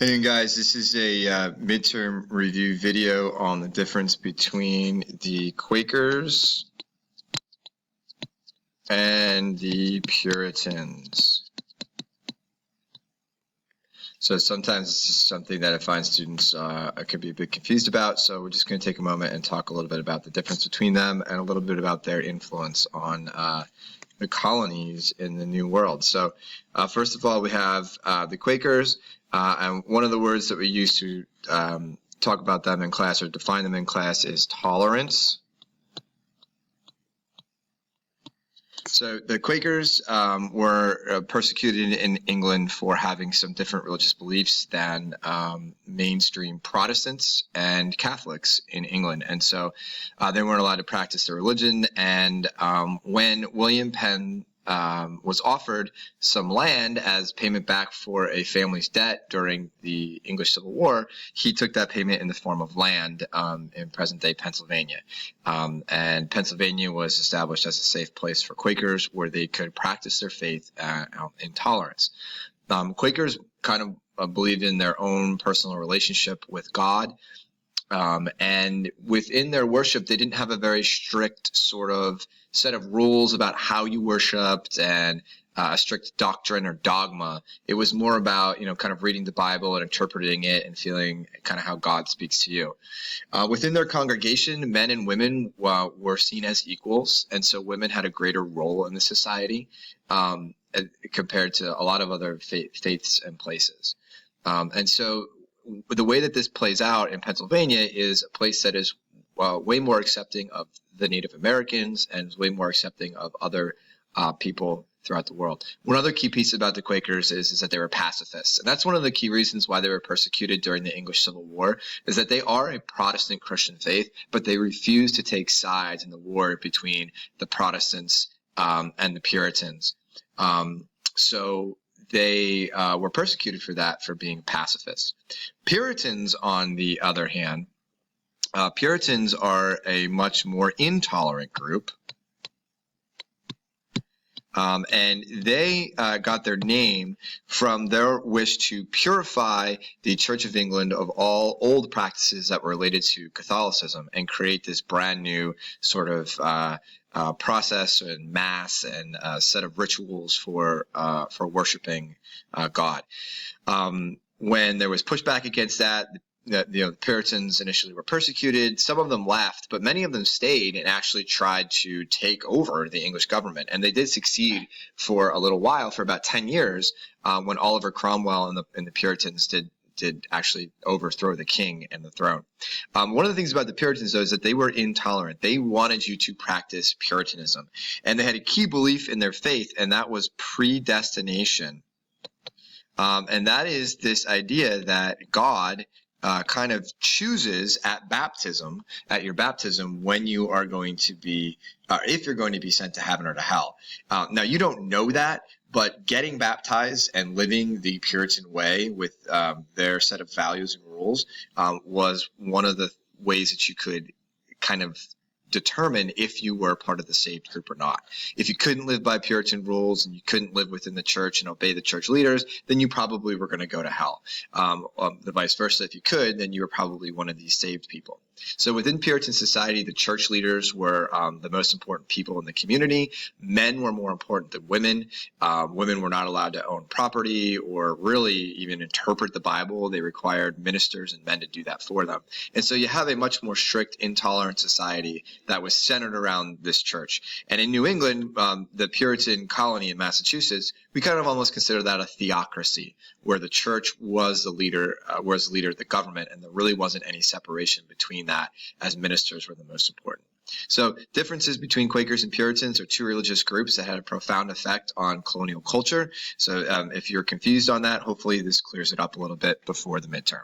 Hey guys, this is a midterm review video on the difference between the Quakers and the Puritans. So sometimes this is something that I find students could be a bit confused about, so we're just going to take a moment and talk a little bit about the difference between them and a little bit about their influence on the colonies in the New World. So first of all, we have the Quakers. And one of the words that we use to talk about them in class or define them in class is tolerance. So the Quakers were persecuted in England for having some different religious beliefs than mainstream Protestants and Catholics in England. And so they weren't allowed to practice their religion. And when William Penn was offered some land as payment back for a family's debt during the English Civil War, he took that payment in the form of land in present-day Pennsylvania. And Pennsylvania was established as a safe place for Quakers where they could practice their faith in tolerance. Quakers kind of believed in their own personal relationship with God. And within their worship, they didn't have a very strict sort of set of rules about how you worshiped and a strict doctrine or dogma. It was more about, kind of reading the Bible and interpreting it and feeling kind of how God speaks to you. Within their congregation, men and women were seen as equals, and so women had a greater role in the society compared to a lot of other faiths and places. And so the way that this plays out in Pennsylvania is a place that is way more accepting of the Native Americans and is way more accepting of other people throughout the world. One other key piece about the Quakers is that they were pacifists. And that's one of the key reasons why they were persecuted during the English Civil War, is that they are a Protestant Christian faith, but they refuse to take sides in the war between the Protestants and the Puritans. So they were persecuted for that, for being pacifists. Puritans, on the other hand, Puritans are a much more intolerant group. And they got their name from their wish to purify the Church of England of all old practices that were related to Catholicism and create this brand new sort of process and mass and set of rituals for worshiping God. When there was pushback against that, the Puritans initially were persecuted. Some of them left, but many of them stayed and actually tried to take over the English government. And they did succeed for a little while, for about 10 years, when Oliver Cromwell and the Puritans did actually overthrow the king and the throne. One of the things about the Puritans, though, is that they were intolerant. They wanted you to practice Puritanism. And they had a key belief in their faith, and that was predestination. And that is this idea that God kind of chooses at your baptism, when you are going to be, if you're going to be sent to heaven or to hell. Now, you don't know that, but getting baptized and living the Puritan way with their set of values and rules was one of the ways that you could kind of determine if you were part of the saved group or not. If you couldn't live by Puritan rules and you couldn't live within the church and obey the church leaders, then you probably were going to go to hell. The vice versa, if you could, then you were probably one of these saved people. So within Puritan society, the church leaders were the most important people in the community. Men were more important than women. Women were not allowed to own property or really even interpret the Bible. They required ministers and men to do that for them. And so you have a much more strict, intolerant society that was centered around this church. And in New England, the Puritan colony in Massachusetts, we kind of almost consider that a theocracy, where the church was the leader of the government, and there really wasn't any separation between that, as ministers were the most important. So differences between Quakers and Puritans are two religious groups that had a profound effect on colonial culture. So if you're confused on that, hopefully this clears it up a little bit before the midterm.